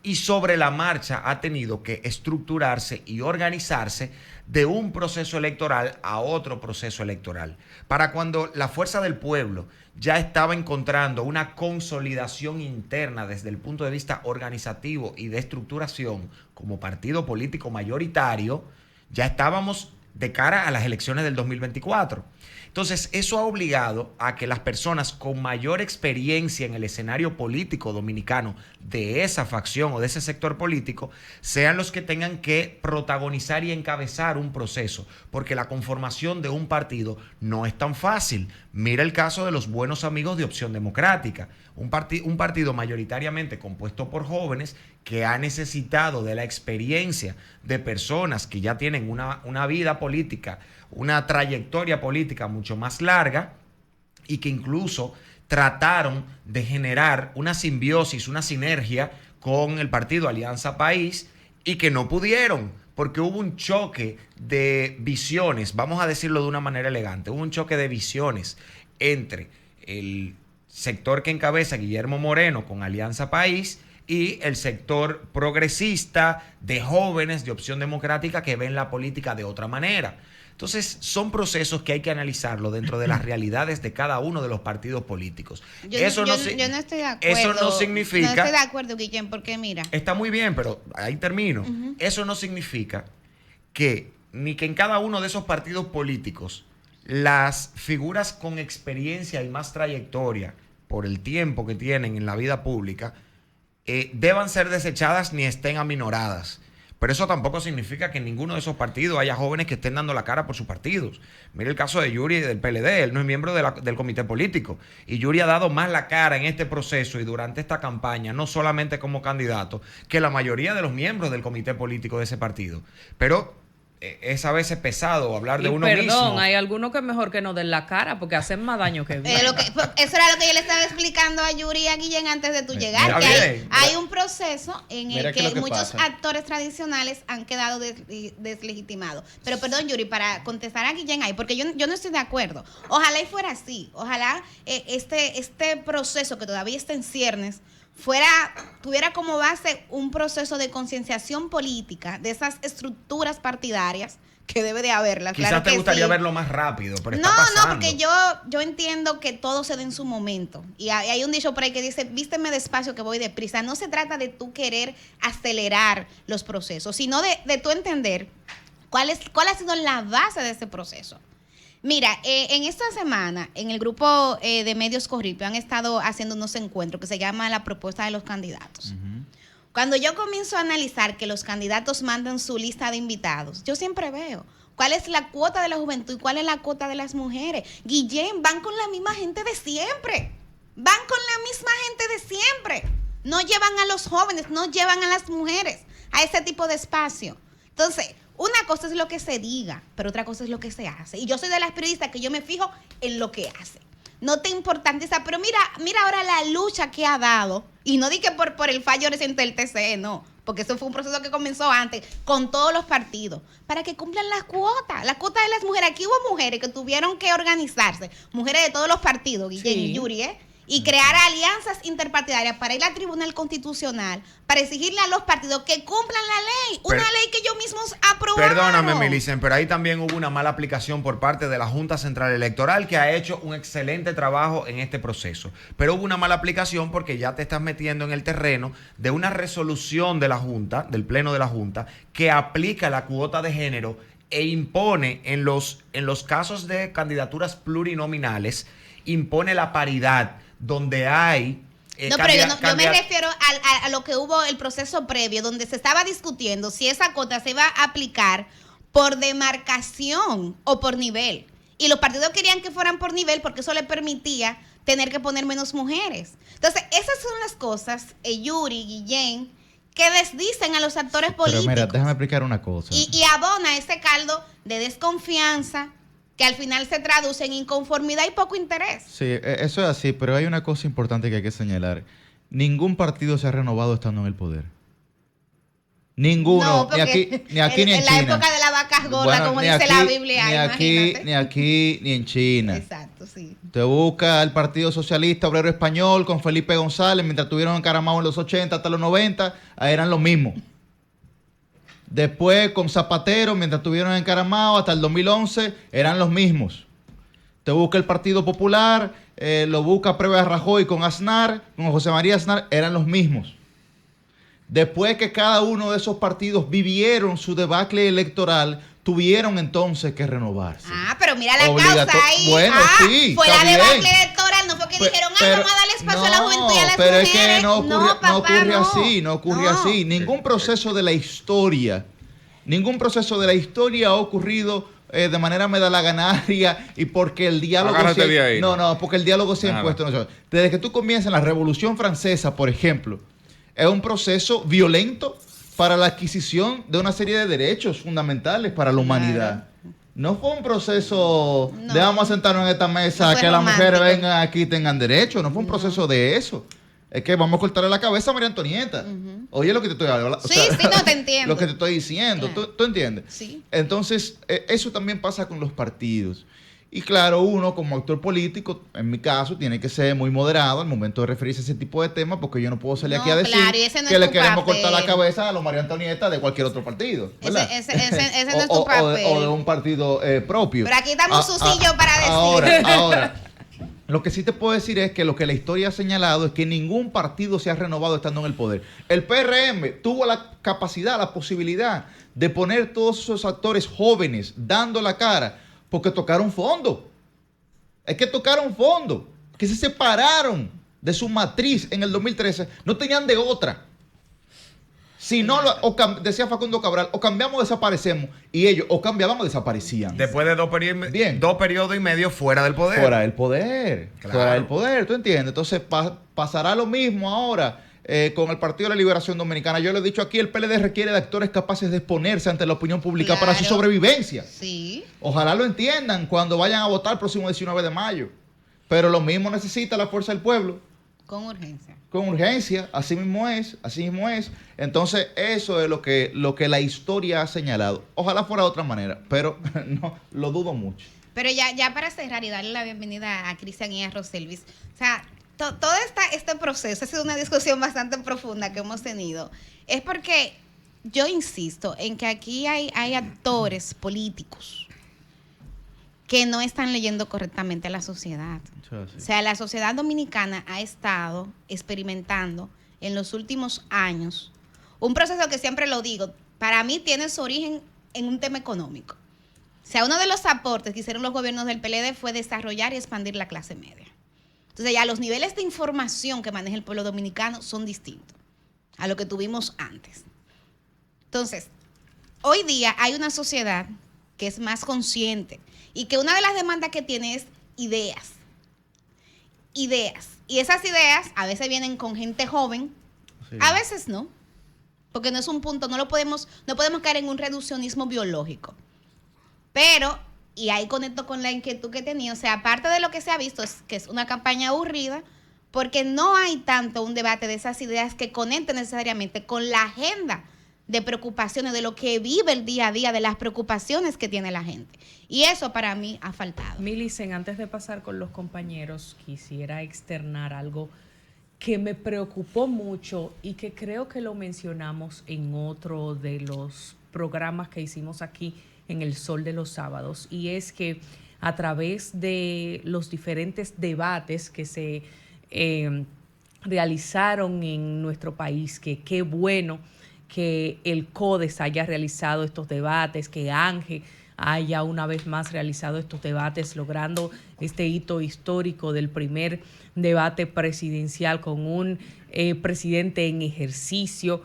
Y sobre la marcha ha tenido que estructurarse y organizarse de un proceso electoral a otro proceso electoral. Para cuando la Fuerza del Pueblo ya estaba encontrando una consolidación interna desde el punto de vista organizativo y de estructuración como partido político mayoritario, ya estábamos de cara a las elecciones del 2024. Entonces, eso ha obligado a que las personas con mayor experiencia en el escenario político dominicano de esa facción o de ese sector político sean los que tengan que protagonizar y encabezar un proceso, porque la conformación de un partido no es tan fácil. Mira el caso de los buenos amigos de Opción Democrática, un partido mayoritariamente compuesto por jóvenes que ha necesitado de la experiencia de personas que ya tienen una vida política, una trayectoria política mucho más larga y que incluso trataron de generar una simbiosis, una sinergia con el partido Alianza País y que no pudieron porque hubo un choque de visiones, vamos a decirlo de una manera elegante, hubo un choque de visiones entre el sector que encabeza Guillermo Moreno con Alianza País y el sector progresista de jóvenes de Opción Democrática que ven la política de otra manera. Entonces, son procesos que hay que analizarlo dentro de las realidades de cada uno de los partidos políticos. Yo no estoy de acuerdo. Eso no significa... No estoy de acuerdo, Guillén, porque mira... Está muy bien, pero ahí termino. Eso no significa que ni que en cada uno de esos partidos políticos las figuras con experiencia y más trayectoria por el tiempo que tienen en la vida pública deban ser desechadas ni estén aminoradas. Pero eso tampoco significa que en ninguno de esos partidos haya jóvenes que estén dando la cara por sus partidos. Mire el caso de Yuri del PLD, él no es miembro del comité político. Y Yuri ha dado más la cara en este proceso y durante esta campaña, no solamente como candidato, que la mayoría de los miembros del comité político de ese partido. Pero es a veces pesado hablar de uno mismo. Perdón, hay algunos que es mejor que no den la cara porque hacen más daño que bien. Eso era lo que yo le estaba explicando a Yuri y a Guillén antes de tú llegar. Que hay un proceso en el que muchos actores tradicionales han quedado deslegitimados. Pero perdón, Yuri, para contestar a Guillén ahí, porque yo no estoy de acuerdo. Ojalá y fuera así. Ojalá este proceso que todavía está en ciernes tuviera como base un proceso de concienciación política de esas estructuras partidarias que debe de haberlas. Quizás claro te gustaría verlo más rápido, pero no, porque yo entiendo que todo se dé en su momento. Y hay un dicho por ahí que dice, vísteme despacio que voy deprisa. No se trata de tú querer acelerar los procesos, sino de tú entender cuál ha sido la base de ese proceso. Mira, en esta semana, en el grupo de Medios Corripio han estado haciendo unos encuentros que se llama la propuesta de los candidatos. Cuando yo comienzo a analizar que los candidatos mandan su lista de invitados, yo siempre veo cuál es la cuota de la juventud y cuál es la cuota de las mujeres. Guillén, van con la misma gente de siempre. Van con la misma gente de siempre. No llevan a los jóvenes, no llevan a las mujeres a ese tipo de espacio. Entonces, una cosa es lo que se diga, pero otra cosa es lo que se hace. Y yo soy de las periodistas que yo me fijo en lo que hace. No te importantiza, pero mira ahora la lucha que ha dado, y no di que por el fallo reciente del TCE, no, porque eso fue un proceso que comenzó antes, con todos los partidos, para que cumplan las cuotas de las mujeres. Aquí hubo mujeres que tuvieron que organizarse, mujeres de todos los partidos, Guillén y Yuri, y crear alianzas interpartidarias para ir al Tribunal Constitucional, para exigirle a los partidos que cumplan la ley, una ley que ellos mismos aprobaron. Perdóname, Milicen, pero ahí también hubo una mala aplicación por parte de la Junta Central Electoral, que ha hecho un excelente trabajo en este proceso. Pero hubo una mala aplicación porque ya te estás metiendo en el terreno de una resolución de la Junta, del Pleno de la Junta, que aplica la cuota de género e impone en los casos de candidaturas plurinominales, impone la paridad donde hay... No, pero yo me refiero a lo que hubo el proceso previo, donde se estaba discutiendo si esa cuota se iba a aplicar por demarcación o por nivel. Y los partidos querían que fueran por nivel porque eso le permitía tener que poner menos mujeres. Entonces, esas son las cosas, Yuri, Guillén, que les dicen a los actores políticos. Pero mira, déjame explicar una cosa. Y abona ese caldo de desconfianza que al final se traduce en inconformidad y poco interés. Sí, eso es así, pero hay una cosa importante que hay que señalar. Ningún partido se ha renovado estando en el poder. Ninguno, no, ni aquí ni en China. En la época de las vacas gordas, como dice la Biblia, ni aquí ni en China. Exacto, sí. Te busca el Partido Socialista Obrero Español con Felipe González, mientras estuvieron encaramados en los 80 hasta los 90, eran los mismos. Después con Zapatero, mientras estuvieron encaramados hasta el 2011, eran los mismos. Te busca el Partido Popular, lo busca previo a Rajoy con Aznar, con José María Aznar, eran los mismos. Después que cada uno de esos partidos vivieron su debacle electoral, tuvieron entonces que renovarse. Pero mira la causa ahí. Bueno, sí, fue la debacle electoral, no fue que dijeron, vamos a darle espacio a la juventud y a las pero mujeres. Es que no ocurre así. Ningún proceso de la historia ha ocurrido de manera medalaganaria y porque el diálogo porque el diálogo se ha impuesto. Desde que tú comienzas la Revolución Francesa, por ejemplo, es un proceso violento para la adquisición de una serie de derechos fundamentales para la humanidad. No fue un proceso de vamos a sentarnos en esta mesa, que las mujeres vengan aquí y tengan derechos. No fue un proceso de eso. Es que vamos a cortarle la cabeza a María Antonieta. Oye, lo que te estoy hablando. Sí, no te entiendo. Lo que te estoy diciendo. Claro. ¿Tú entiendes? Sí. Entonces, eso también pasa con los partidos. Y claro, uno como actor político, en mi caso, tiene que ser muy moderado al momento de referirse a ese tipo de temas, porque yo no puedo salir aquí a decir que le queremos cortar la cabeza a los María Antonieta de cualquier otro partido. ¿Verdad? Ese no es tu papel. O de un partido propio. Pero aquí damos su sillo para decir. Ahora, lo que sí te puedo decir es que lo que la historia ha señalado es que ningún partido se ha renovado estando en el poder. El PRM tuvo la capacidad, la posibilidad de poner todos esos actores jóvenes dando la cara porque tocaron fondo. Es que tocaron fondo. Que se separaron de su matriz en el 2013. No tenían de otra. Si no, decía Facundo Cabral, o cambiamos o desaparecemos. Y ellos o cambiaban o desaparecían. Después de 2 periodos y medio fuera del poder. Fuera del poder. Claro. Fuera del poder, ¿tú entiendes? Entonces pasará lo mismo ahora con el Partido de la Liberación Dominicana. Yo lo he dicho aquí, el PLD requiere de actores capaces de exponerse ante la opinión pública para su sobrevivencia. Sí. Ojalá lo entiendan cuando vayan a votar el próximo 19 de mayo. Pero lo mismo necesita la fuerza del pueblo. Con urgencia. Con urgencia, así mismo es. Entonces, eso es lo que la historia ha señalado. Ojalá fuera de otra manera, pero no, lo dudo mucho. Pero ya para cerrar y darle la bienvenida a Cristian y a Roselvis, o sea, todo este proceso ha sido una discusión bastante profunda que hemos tenido. Es porque yo insisto en que aquí hay actores políticos que no están leyendo correctamente a la sociedad. O sea, la sociedad dominicana ha estado experimentando en los últimos años un proceso que siempre lo digo, para mí tiene su origen en un tema económico. O sea, uno de los aportes que hicieron los gobiernos del PLD fue desarrollar y expandir la clase media. Entonces ya los niveles de información que maneja el pueblo dominicano son distintos. a lo que tuvimos antes. Entonces, hoy día hay una sociedad que es más consciente y que una de las demandas que tiene es ideas. Ideas. Y esas ideas a veces vienen con gente joven, sí, a veces no, porque no es un punto, no podemos caer en un reduccionismo biológico. Pero, y ahí conecto con la inquietud que tenía, o sea, aparte de lo que se ha visto, es que es una campaña aburrida, porque no hay tanto un debate de esas ideas que conecten necesariamente con la agenda de preocupaciones, de lo que vive el día a día, de las preocupaciones que tiene la gente. Y eso para mí ha faltado. Milicen, antes de pasar con los compañeros, quisiera externar algo que me preocupó mucho y que creo que lo mencionamos en otro de los programas que hicimos aquí en El Sol de los Sábados, y es que a través de los diferentes debates que se realizaron en nuestro país, que qué bueno que el CODES haya realizado estos debates, que ANGE haya una vez más realizado estos debates, logrando este hito histórico del primer debate presidencial con un presidente en ejercicio.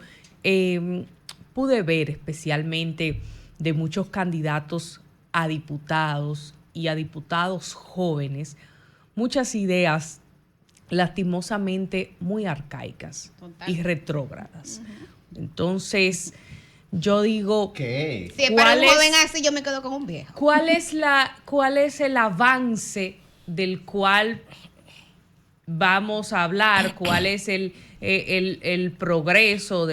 Pude ver especialmente de muchos candidatos a diputados y a diputados jóvenes, muchas ideas lastimosamente muy arcaicas. Total. Y retrógradas. Entonces, yo digo, ¿qué? Si es para un joven así, yo me quedo con un viejo. ¿Cuál es el avance del cual vamos a hablar? ¿Cuál es el progreso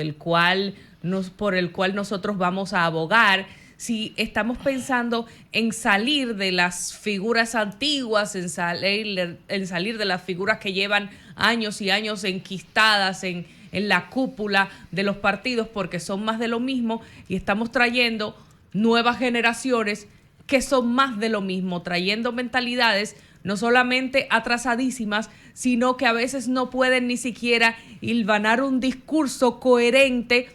por el cual nosotros vamos a abogar? Si estamos pensando en salir de las figuras antiguas, en salir de las figuras que llevan años y años enquistadas en la cúpula de los partidos, porque son más de lo mismo, y estamos trayendo nuevas generaciones que son más de lo mismo, trayendo mentalidades no solamente atrasadísimas, sino que a veces no pueden ni siquiera hilvanar un discurso coherente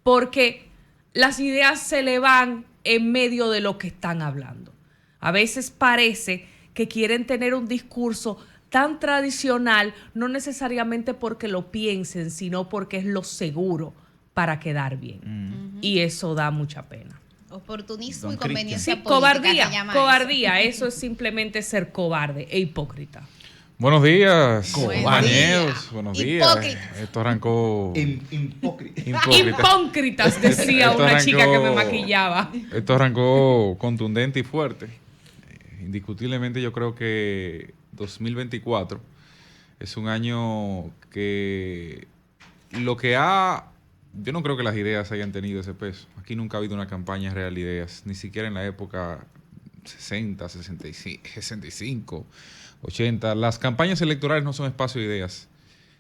porque las ideas se le van en medio de lo que están hablando. A veces parece que quieren tener un discurso tan tradicional, no necesariamente porque lo piensen, sino porque es lo seguro para quedar bien. Y eso da mucha pena. Oportunismo y conveniencia política. Cobardía. Eso es simplemente ser cobarde e hipócrita. Buenos días, compañeros. Buenos días. Hipócritas. Esto arrancó... Hipócritas, decía una chica que me maquillaba. Esto arrancó contundente y fuerte. Indiscutiblemente yo creo que 2024 es un año que yo no creo que las ideas hayan tenido ese peso. Aquí nunca ha habido una campaña real de ideas, ni siquiera en la época 60, 65, 80. Las campañas electorales no son espacio de ideas.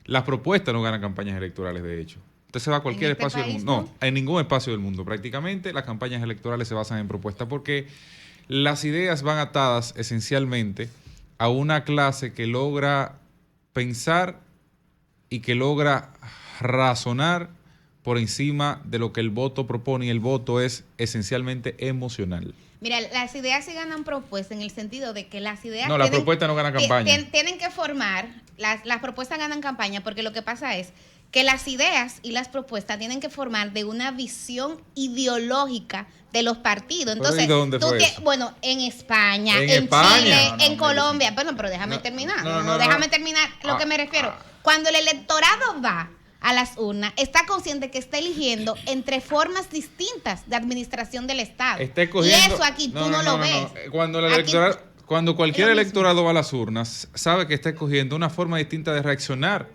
Las propuestas no ganan campañas electorales, de hecho. Usted se va a cualquier espacio del mundo. No, en ningún espacio del mundo. Prácticamente las campañas electorales se basan en propuestas porque las ideas van atadas esencialmente a una clase que logra pensar y que logra razonar por encima de lo que el voto propone, y el voto es esencialmente emocional. Mira, las ideas se ganan propuestas en el sentido de que las ideas... No, las propuestas no ganan campaña. Tienen que formar, las propuestas ganan campaña porque lo que pasa es que las ideas y las propuestas tienen que formar de una visión ideológica de los partidos. Entonces, ¿y dónde fue eso? Bueno, en España, en Chile, en Colombia. Bueno, pero déjame terminar. Déjame terminar lo que me refiero. Cuando el electorado va a las urnas, está consciente que está eligiendo entre formas distintas de administración del Estado. Y eso aquí tú no lo ves. Cuando cualquier electorado va a las urnas, sabe que está escogiendo una forma distinta de reaccionar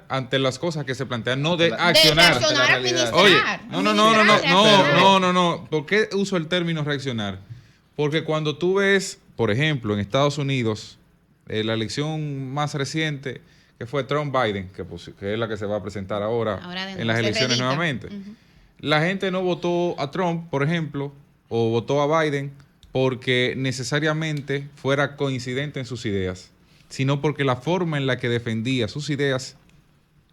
ante las cosas que se plantean, no de accionar. De reaccionar, administrar. Oye, no. ¿Por qué uso el término reaccionar? Porque cuando tú ves, por ejemplo, en Estados Unidos, la elección más reciente, que fue Trump-Biden, que es la que se va a presentar ahora en las elecciones nuevamente. La gente no votó a Trump, por ejemplo, o votó a Biden porque necesariamente fuera coincidente en sus ideas, sino porque la forma en la que defendía sus ideas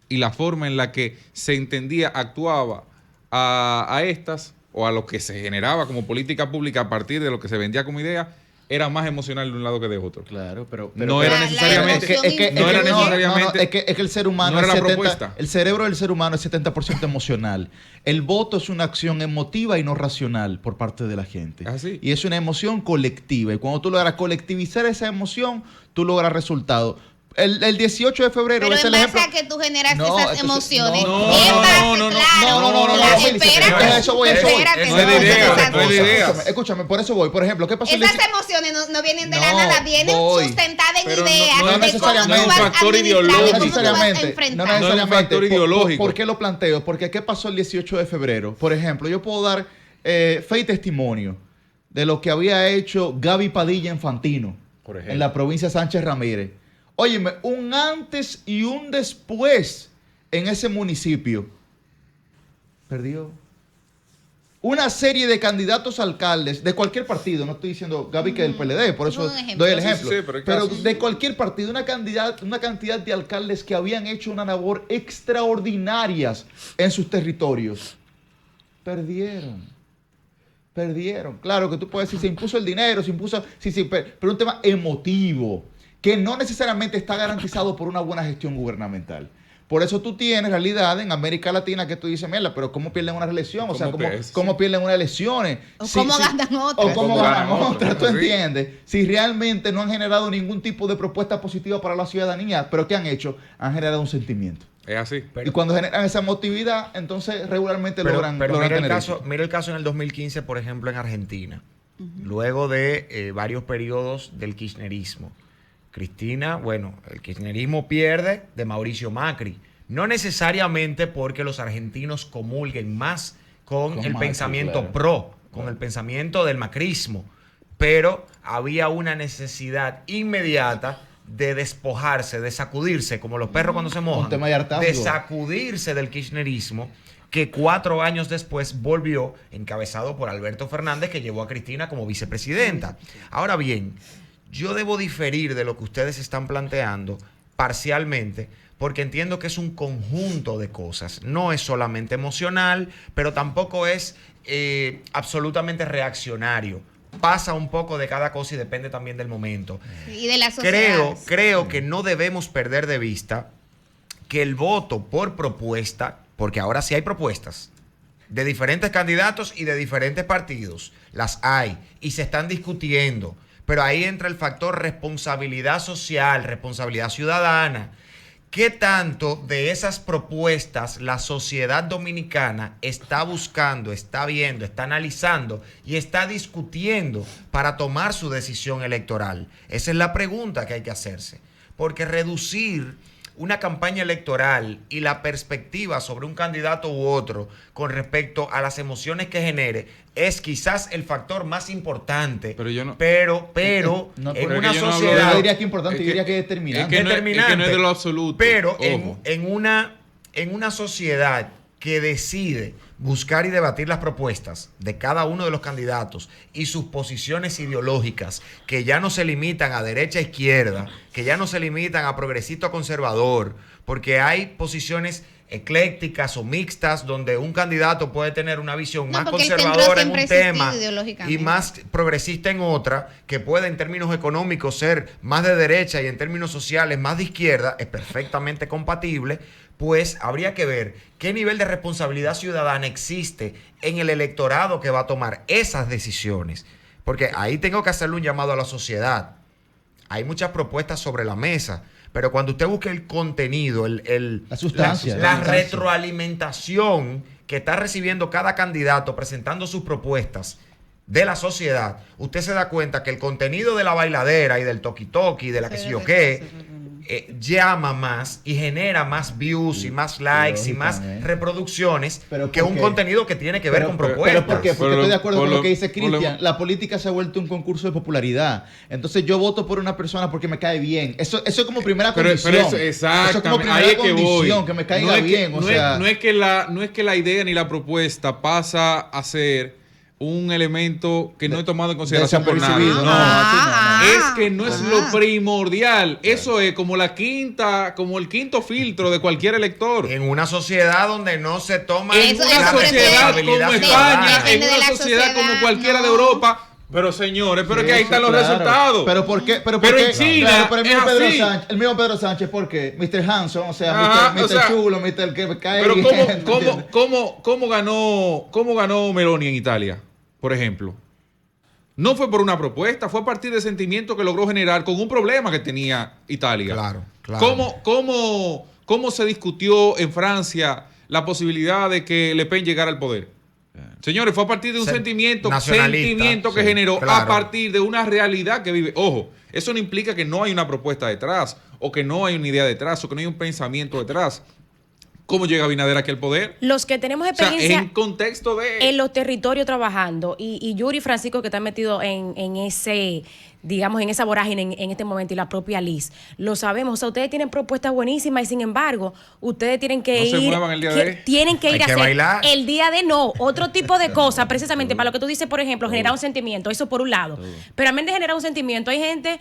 y la forma en la que se entendía, actuaba a estas, o a lo que se generaba como política pública a partir de lo que se vendía como idea, era más emocional de un lado que de otro. Claro, pero no era necesariamente. Es que el ser humano no era es la propuesta. El cerebro del ser humano es 70% emocional. El voto es una acción emotiva y no racional por parte de la gente. ¿Así? Y es una emoción colectiva. Y cuando tú logras colectivizar esa emoción, tú logras resultados. El 18 de febrero pero es en el base ejemplo. a que tú generas esas emociones. No, Escúchame, por eso voy. Por ejemplo, ¿qué pasó? Esas emociones no vienen de la nada, vienen sustentadas en ideas. No necesariamente. No es un factor ideológico. No necesariamente. ideológico. ¿Por qué lo planteo? Porque ¿qué pasó el 18 de febrero? Por ejemplo, yo puedo dar fe y testimonio de lo que había hecho Gaby Padilla en Fantino, en la provincia de Sánchez Ramírez. Óyeme, un antes y un después en ese municipio. Perdió. Una serie de candidatos a alcaldes de cualquier partido, no estoy diciendo Gaby que del PLD, por eso doy el ejemplo. Pero de cualquier partido, una cantidad de alcaldes que habían hecho una labor extraordinarias en sus territorios. Perdieron. Claro que tú puedes decir, se impuso el dinero, pero un tema emotivo que no necesariamente está garantizado por una buena gestión gubernamental. Por eso tú tienes realidad en América Latina que tú dices, mierda, pero ¿cómo pierden una reelección? O sea, ¿cómo pierden unas elecciones? O cómo ganan otras. O cómo ganan otras, ¿tú entiendes? Si realmente no han generado ningún tipo de propuesta positiva para la ciudadanía, ¿pero qué han hecho? Han generado un sentimiento. Es así. Y cuando generan esa emotividad, entonces regularmente logran mira el caso en el 2015, por ejemplo, en Argentina. Luego de varios periodos del kirchnerismo. Cristina, bueno, el kirchnerismo pierde de Mauricio Macri. No necesariamente porque los argentinos comulguen más con el pensamiento con el pensamiento del macrismo, pero había una necesidad inmediata de despojarse, de sacudirse, como los perros cuando se mojan, de sacudirse del kirchnerismo, que 4 años después volvió, encabezado por Alberto Fernández, que llevó a Cristina como vicepresidenta. Ahora bien, yo debo diferir de lo que ustedes están planteando parcialmente, porque entiendo que es un conjunto de cosas. No es solamente emocional, pero tampoco es absolutamente reaccionario. Pasa un poco de cada cosa y depende también del momento. Y de la sociedad. Creo que no debemos perder de vista que el voto por propuesta, porque ahora sí hay propuestas de diferentes candidatos y de diferentes partidos, las hay y se están discutiendo. Pero ahí entra el factor responsabilidad social, responsabilidad ciudadana. ¿Qué tanto de esas propuestas la sociedad dominicana está buscando, está viendo, está analizando y está discutiendo para tomar su decisión electoral? Esa es la pregunta que hay que hacerse. Porque reducir una campaña electoral y la perspectiva sobre un candidato u otro con respecto a las emociones que genere es quizás el factor más importante. Pero en una sociedad... Yo diría que importante, yo diría que determinante. Es que no es de lo absoluto. Pero en una sociedad que decide buscar y debatir las propuestas de cada uno de los candidatos y sus posiciones ideológicas, que ya no se limitan a derecha e izquierda, que ya no se limitan a progresista o conservador, porque hay posiciones eclécticas o mixtas donde un candidato puede tener una visión más conservadora en un tema y más progresista en otra, que puede en términos económicos ser más de derecha y en términos sociales más de izquierda, es perfectamente compatible. Pues habría que ver qué nivel de responsabilidad ciudadana existe en el electorado que va a tomar esas decisiones. Porque ahí tengo que hacerle un llamado a la sociedad. Hay muchas propuestas sobre la mesa, pero cuando usted busque el contenido, la sustancia, la retroalimentación que está recibiendo cada candidato presentando sus propuestas de la sociedad, usted se da cuenta que el contenido de la bailadera y del toqui-toqui y de la que sé yo qué llama más y genera más views y más likes y más reproducciones que un contenido que tiene que ver con propuestas. ¿Pero por qué? Porque estoy de acuerdo con lo que dice Cristian. La política se ha vuelto un concurso de popularidad. Entonces yo voto por una persona porque me cae bien. Eso es como primera condición. Eso es como primera condición, que me caiga bien. No es que la idea ni la propuesta pasa a ser un elemento que no he tomado en consideración por nada. Es que no es lo primordial. Eso es como el quinto filtro de cualquier elector. En una sociedad donde no se toma en una sociedad como España, en una sociedad como cualquiera de Europa, Pero señores, pero Sí, que ahí sí, están los claro. resultados. Pero ¿por qué? Pero en China Claro, pero es así. El mismo Pedro Sánchez, ¿por qué? Mr. Hanson, o sea, Ajá, Mr. o sea, Chulo, Mr. que cae Pero bien, ¿tú entiendes? ¿cómo ganó Meloni en Italia, por ejemplo? No fue por una propuesta, fue a partir del sentimiento que logró generar con un problema que tenía Italia. Claro, claro. ¿Cómo se discutió en Francia la posibilidad de que Le Pen llegara al poder? Señores, fue a partir de un sentimiento que generó claro. a partir de una realidad que vive. Ojo, eso no implica que no hay una propuesta detrás, o que no hay una idea detrás, o que no hay un pensamiento detrás. ¿Cómo llega Abinader aquí al poder? Los que tenemos experiencia en contexto de... en los territorios trabajando, y Yuri y Francisco que están metidos en ese, digamos, en esa vorágine en este momento, y la propia Liz, lo sabemos. O sea, ustedes tienen propuestas buenísimas y sin embargo, ustedes tienen que No se ir... muevan el día de... Tienen que Hay ir a que hacer bailar. el día de otro tipo de cosas, precisamente para lo que tú dices, por ejemplo, generar un sentimiento, eso por un lado. Pero a menos de generar un sentimiento, hay gente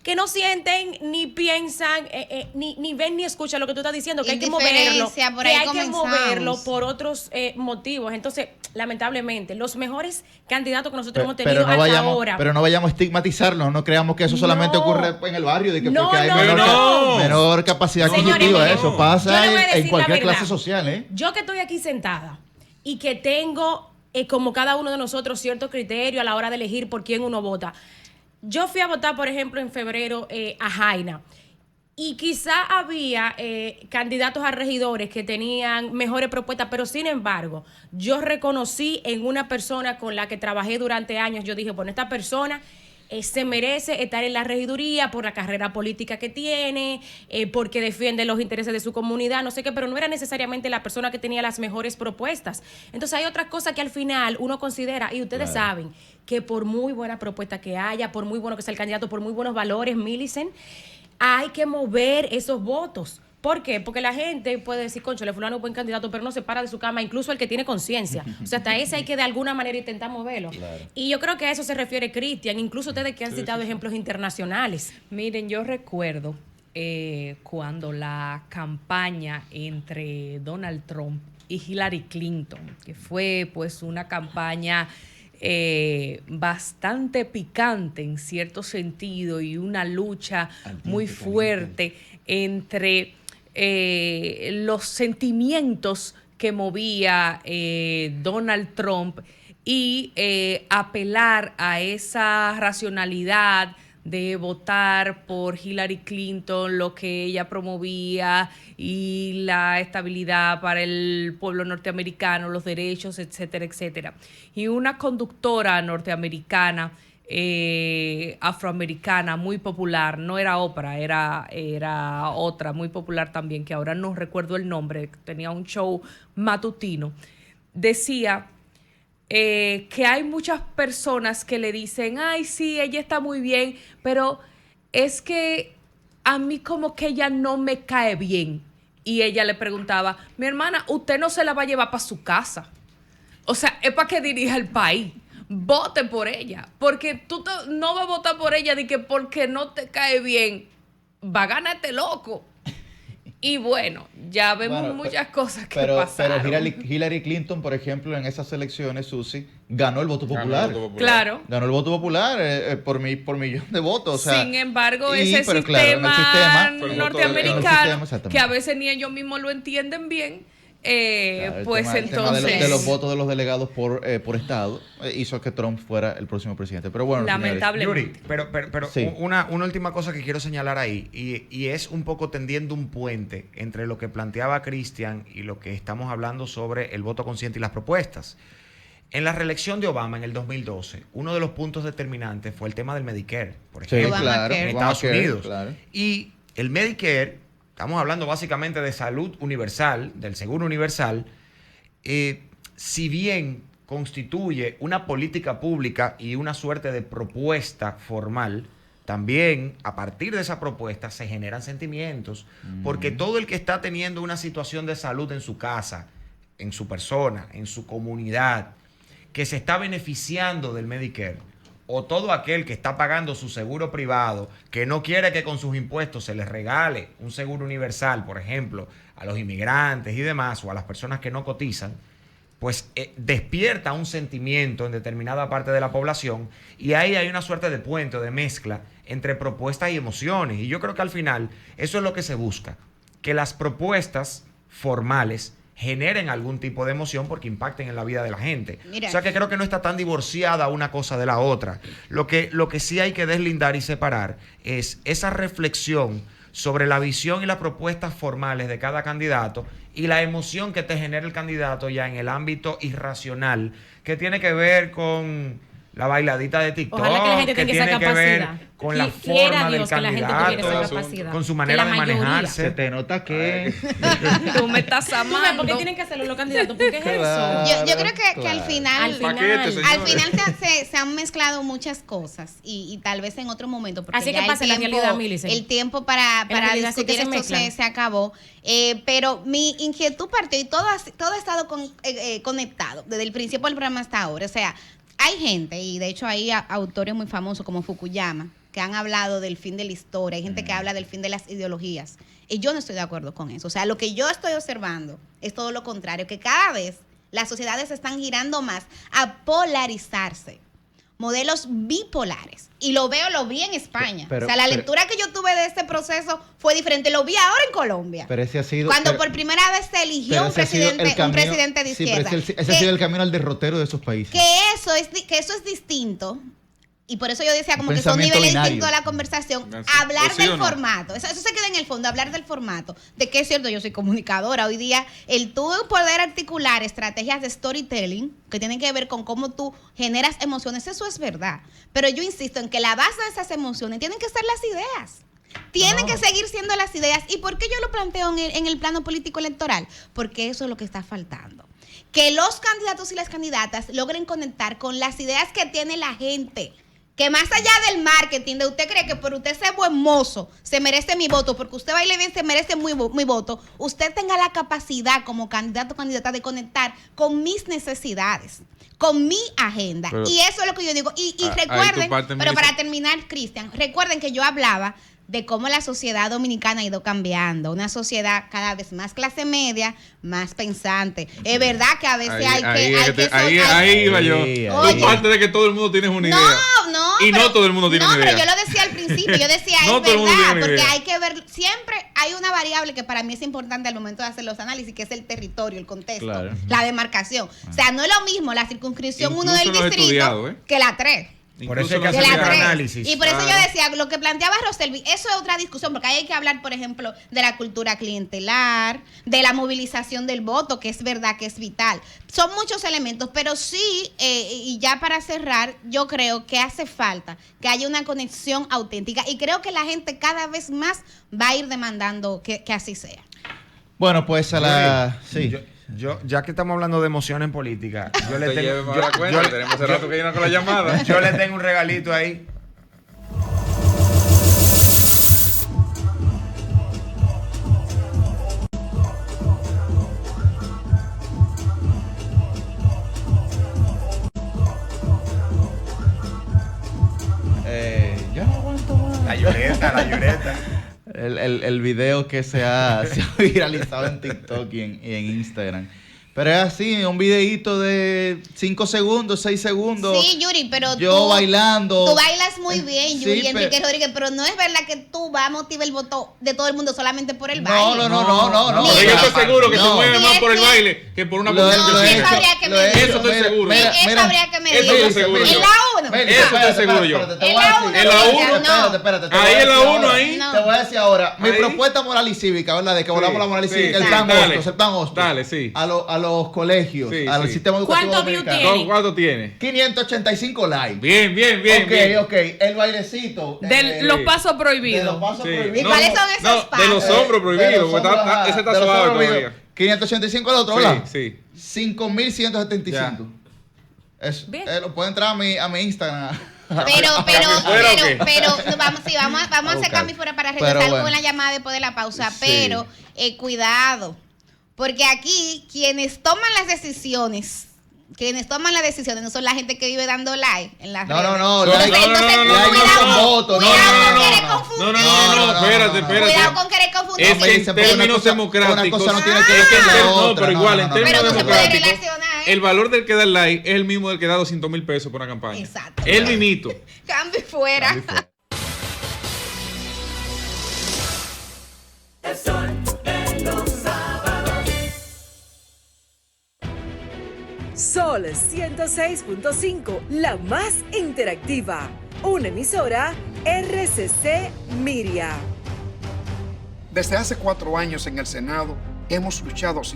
que no sienten, ni piensan, ni ven ni escuchan lo que tú estás diciendo, que hay que moverlo, Indiferencia, por que ahí hay que comenzamos. moverlo por otros motivos. Entonces, lamentablemente, los mejores candidatos que nosotros hemos tenido Pero no hasta vayamos, ahora. pero no vayamos a estigmatizarlo, no creamos que eso solamente No. ocurre en el barrio, de que No, porque hay no, menor, no. menor capacidad Señores, adquisitiva, miren, eso yo pasa le voy a en decir cualquier la verdad. clase social, ¿eh? Yo que estoy aquí sentada y que tengo, como cada uno de nosotros, cierto criterio a la hora de elegir por quién uno vota. Yo fui a votar, por ejemplo, en febrero a Jaina. Y quizá había candidatos a regidores que tenían mejores propuestas, pero sin embargo, yo reconocí en una persona con la que trabajé durante años, yo dije, bueno, esta persona se merece estar en la regiduría por la carrera política que tiene, porque defiende los intereses de su comunidad, no sé qué, pero no era necesariamente la persona que tenía las mejores propuestas. Entonces hay otras cosas que al final uno considera, y ustedes saben que por muy buena propuesta que haya, por muy bueno que sea el candidato, por muy buenos valores, Millicent, hay que mover esos votos. ¿Por qué? Porque la gente puede decir, concho, fulano es buen candidato, pero no se para de su cama, incluso el que tiene conciencia. O sea, hasta ese hay que de alguna manera intentar moverlo. Claro. Y yo creo que a eso se refiere Cristian, incluso ustedes que han citado ejemplos internacionales. Miren, yo recuerdo cuando la campaña entre Donald Trump y Hillary Clinton, que fue pues una campaña bastante picante en cierto sentido y una lucha muy fuerte entre los sentimientos que movía Donald Trump y apelar a esa racionalidad de votar por Hillary Clinton, lo que ella promovía y la estabilidad para el pueblo norteamericano, los derechos, etcétera, etcétera. Y una conductora norteamericana, afroamericana, muy popular, no era Oprah, era otra muy popular también, que ahora no recuerdo el nombre, tenía un show matutino, decía que hay muchas personas que le dicen, ay, sí, ella está muy bien, pero es que a mí como que ella no me cae bien. Y ella le preguntaba, mi hermana, usted no se la va a llevar para su casa. O sea, es para que dirija el país. Vote por ella. Porque tú no vas a votar por ella de que porque no te cae bien, va a ganar este loco. Y bueno, ya vemos muchas cosas que pasaron. Pero Hillary Clinton, por ejemplo, en esas elecciones, Susi, ganó el voto popular. Claro. Ganó el voto popular por millón de votos. O sea, sin embargo, ese sistema norteamericano, que a veces ni ellos mismos lo entienden bien, pues el tema entonces... de los votos de los delegados por estado hizo que Trump fuera el próximo presidente. Pero bueno, lamentablemente. Yuri, pero sí. una última cosa que quiero señalar ahí, y es un poco tendiendo un puente entre lo que planteaba Cristian y lo que estamos hablando sobre el voto consciente y las propuestas. En la reelección de Obama en el 2012, uno de los puntos determinantes fue el tema del Medicare, por ejemplo, en Estados Unidos. Claro. Y el Medicare, estamos hablando básicamente de salud universal, del seguro universal, si bien constituye una política pública y una suerte de propuesta formal, también a partir de esa propuesta se generan sentimientos, porque todo el que está teniendo una situación de salud en su casa, en su persona, en su comunidad, que se está beneficiando del Medicare, o todo aquel que está pagando su seguro privado, que no quiere que con sus impuestos se les regale un seguro universal, por ejemplo, a los inmigrantes y demás, o a las personas que no cotizan, pues despierta un sentimiento en determinada parte de la población, y ahí hay una suerte de puente, de mezcla entre propuestas y emociones. Y yo creo que al final eso es lo que se busca, que las propuestas formales generen algún tipo de emoción porque impacten en la vida de la gente. Mira. O sea que creo que no está tan divorciada una cosa de la otra. Lo que sí hay que deslindar y separar es esa reflexión sobre la visión y las propuestas formales de cada candidato y la emoción que te genera el candidato ya en el ámbito irracional, que tiene que ver con la bailadita de TikTok, Ojalá que la gente tenga esa tiene que ver capacidad. con la Quiera forma del Dios que la gente tuviera esa candidato, capacidad. con su Que manera la de mayoría. manejarse. Se te nota que... Tú me estás ¿Tú sabes por qué amando. tienen que hacerlo los candidatos? ¿Por qué es Claro. eso? Yo creo que al final, Paquete, señores. al final se han mezclado muchas cosas y tal vez en otro momento, porque Así ya que pasa en la realidad, Millicent. el tiempo para En la realidad sí que discutir se esto mezclan. se acabó. Pero mi inquietud partió y todo ha estado conectado desde el principio del programa hasta ahora. O sea, hay gente, y de hecho hay autores muy famosos como Fukuyama, que han hablado del fin de la historia, hay gente que habla del fin de las ideologías, y yo no estoy de acuerdo con eso. O sea, lo que yo estoy observando es todo lo contrario, que cada vez las sociedades están girando más a polarizarse, modelos bipolares, y lo vi en España. Pero- o sea, la pero- lectura que yo tuve de este proceso fue diferente, lo vi ahora en Colombia. Pero ese ha sido... Cuando pero- por primera vez se eligió pero un ese ha sido el presidente, camino- un presidente de sí, pero izquierda. ese ha sido el camino al derrotero de esos países. Que eso es distinto. Y por eso yo decía como que son Pensamiento niveles binario. distintos de la conversación. Sí. Hablar ¿O sí o del no? formato. Eso se queda en el fondo, hablar del formato. De que es cierto, yo soy comunicadora. Hoy día, el tú poder articular estrategias de storytelling que tienen que ver con cómo tú generas emociones, eso es verdad. Pero yo insisto en que la base de esas emociones tienen que ser las ideas. Tienen que seguir siendo las ideas. ¿Y por qué yo lo planteo en el plano político electoral? Porque eso es lo que está faltando. Que los candidatos y las candidatas logren conectar con las ideas que tiene la gente. Que más allá del marketing, de usted cree que por usted ser buen mozo se merece mi voto, porque usted baile bien se merece mi voto, usted tenga la capacidad como candidato o candidata de conectar con mis necesidades, con mi agenda. Pero- y eso es lo que yo digo. Y Ahí tu recuerden, parte, pero Melissa. para terminar, Cristian, recuerden que yo hablaba de cómo la sociedad dominicana ha ido cambiando. Una sociedad cada vez más clase media, más pensante. Es verdad que a veces Ahí iba yo. Ahí, Tú Oye. parte de que todo el mundo tiene una idea. No, Y no todo el mundo tiene una idea. pero yo lo decía al principio, yo decía, No es todo el mundo verdad, tiene una porque idea. hay que ver, siempre hay una variable que para mí es importante al momento de hacer los análisis, que es el territorio, el contexto, Claro. la demarcación. O sea, no es lo mismo la circunscripción 1 Incluso del lo he distrito estudiado, ¿eh? que la 3. Por eso Incluso hay que lo De hacer la un hacía- tres. análisis. Y por eso yo Claro. decía, lo que planteaba Roselvi, eso es otra discusión, porque ahí hay que hablar, por ejemplo, de la cultura clientelar, de la movilización del voto, que es verdad que es vital. Son muchos elementos, pero sí, y ya para cerrar, yo creo que hace falta que haya una conexión auténtica, y creo que la gente cada vez más va a ir demandando que así sea. Bueno, pues a la... Sí. Yo, ya que estamos hablando de emoción en política, yo le Te tengo, lleve más la cuenta, que tenemos hace rato que ir con la llamada. yo le tengo un regalito ahí. Yo no aguanto más. La lloreta. El video que se ha viralizado en TikTok y en Instagram. Pero es así, un videíto de 5 segundos, 6 segundos. Sí, Yuri, pero yo tú bailando. Tú bailas muy bien, Sí, Yuri Enrique Rodríguez, pero no es verdad que tú vas a motivar el voto de todo el mundo solamente por el No, baile. no. Ni- Pero yo estoy seguro que se No. mueve más Ni por el es- baile que por una Lo he- posición lo he que eso tiene. habría que lo he medir. hecho. Eso estoy Mira, seguro. mira, Eso mira. habría que medir. Eso estoy seguro En yo. la 1. Mira, Eso estoy espérate, seguro espérate, yo. espérate, te En voy a la decir- uno, En la Cristian, uno. no. Espérate, te Ahí voy a en la decir uno, ahora. ahí. No. Te voy a decir ahora, mi Ahí. propuesta moral y cívica, ¿verdad? De que volvamos a la moral y Sí, cívica, el sí, plan dale. Hostos, el plan Hostos. Dale, sí. A los colegios, Sí, al sí. sistema educativo ¿Cuántos views dominicano. tiene? ¿Cuánto tiene? 585 likes. Bien, bien, bien. Ok, bien. ok. El bailecito. De los pasos de prohibidos. los pasos Sí. prohibidos. ¿Y cuáles son esos no, pasos? de los hombros prohibidos, porque ese está suave todavía. 585 el otro, Sí, ¿verdad? sí. 5175. Eso, Bien. lo puede entrar a mi Instagram. Pero fuera o qué? no, vamos a hacer buscar. cambio fuera para Pero regresar bueno. con la llamada después de la pausa. Sí. Pero cuidado, porque aquí quienes toman las decisiones no son la gente que vive dando like en las No, redes. no, Entonces, like- entonces, no, no, like cuidado, no son con- votos, no, cuidado no, con no, querer no. confundir. Espérate. Cuidado con querer confundir. Es que en Melissa, pero términos una cosa democráticos. no tiene que es ver que con la no, otra. pero igual, en no, términos Pero no se puede democráticos. relacionar el valor del que da el like es el mismo del que da 200,000 pesos por una campaña. Exacto. El mimito. Cambio fuera. Cambio fuera. El sol de los sábados. Sol 106.5, la más interactiva. Una emisora RCC Miria. Desde hace 4 años en el Senado hemos luchado sin